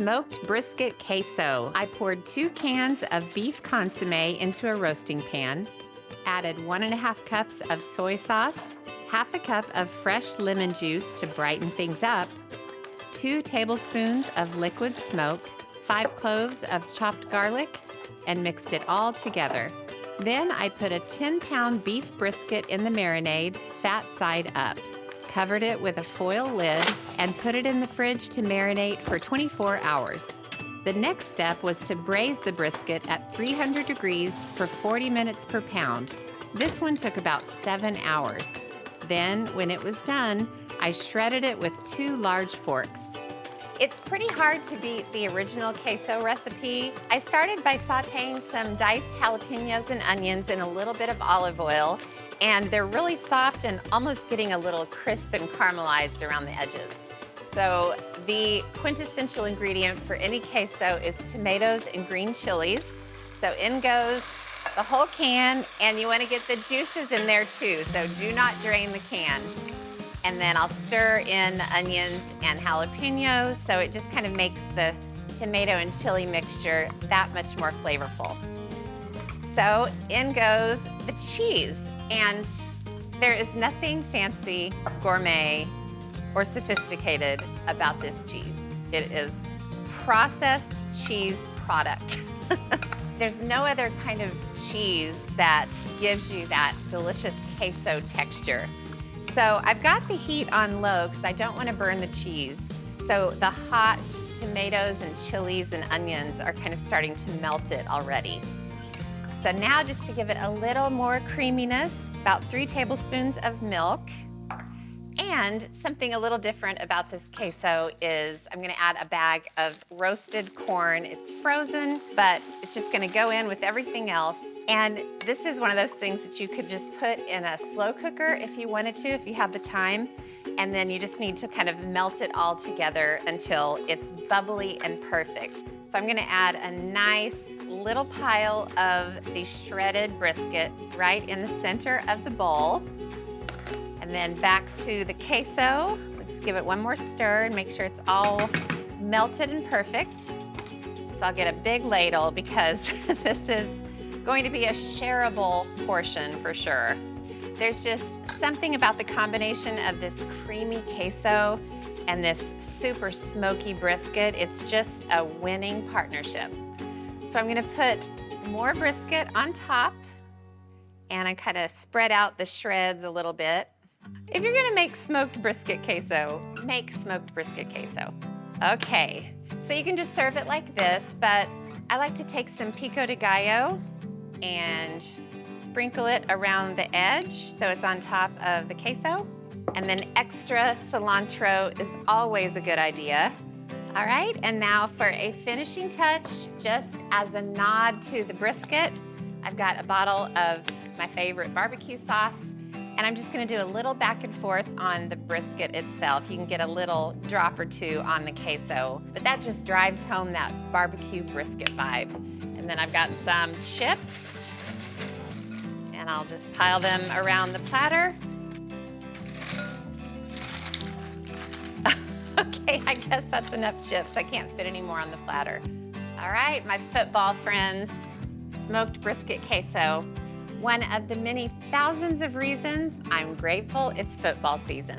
smoked brisket queso. I poured 2 cans of beef consomme into a roasting pan, added 1½ cups of soy sauce, ½ cup of fresh lemon juice to brighten things up, 2 tablespoons of liquid smoke, 5 cloves of chopped garlic, and mixed it all together. Then I put a 10-pound beef brisket in the marinade, fat side up, covered it with a foil lid, and put it in the fridge to marinate for 24 hours. The next step was to braise the brisket at 300 degrees for 40 minutes per pound. This one took about 7 hours. Then, when it was done, I shredded it with 2 large forks. It's pretty hard to beat the original queso recipe. I started by sauteing some diced jalapenos and onions in a little bit of olive oil, and they're really soft and almost getting a little crisp and caramelized around the edges. So the quintessential ingredient for any queso is tomatoes and green chilies. So in goes the whole can, and you want to get the juices in there too, so do not drain the can. And then I'll stir in the onions and jalapenos, so it just kind of makes the tomato and chili mixture that much more flavorful. So in goes the cheese, and there is nothing fancy, gourmet, or sophisticated about this cheese. It is processed cheese product. There's no other kind of cheese that gives you that delicious queso texture. So I've got the heat on low because I don't want to burn the cheese. So the hot tomatoes and chilies and onions are kind of starting to melt it already. So now, just to give it a little more creaminess, about 3 tablespoons of milk. And something a little different about this queso is I'm gonna add a bag of roasted corn. It's frozen, but it's just gonna go in with everything else. And this is one of those things that you could just put in a slow cooker if you wanted to, if you have the time. And then you just need to kind of melt it all together until it's bubbly and perfect. So I'm gonna add a nice little pile of the shredded brisket right in the center of the bowl. And then back to the queso. Just give it one more stir and make sure it's all melted and perfect. So I'll get a big ladle because this is going to be a shareable portion for sure. There's just something about the combination of this creamy queso and this super smoky brisket. It's just a winning partnership. So I'm gonna put more brisket on top, and I kind of spread out the shreds a little bit. If you're gonna make smoked brisket queso, make smoked brisket queso. Okay, so you can just serve it like this, but I like to take some pico de gallo and sprinkle it around the edge so it's on top of the queso. And then extra cilantro is always a good idea. All right, and now for a finishing touch, just as a nod to the brisket, I've got a bottle of my favorite barbecue sauce, and I'm just gonna do a little back and forth on the brisket itself. You can get a little drop or 2 on the queso, but that just drives home that barbecue brisket vibe. And then I've got some chips, and I'll just pile them around the platter. Okay, I guess that's enough chips. I can't fit any more on the platter. All right, my football friends, smoked brisket queso. One of the many thousands of reasons I'm grateful it's football season.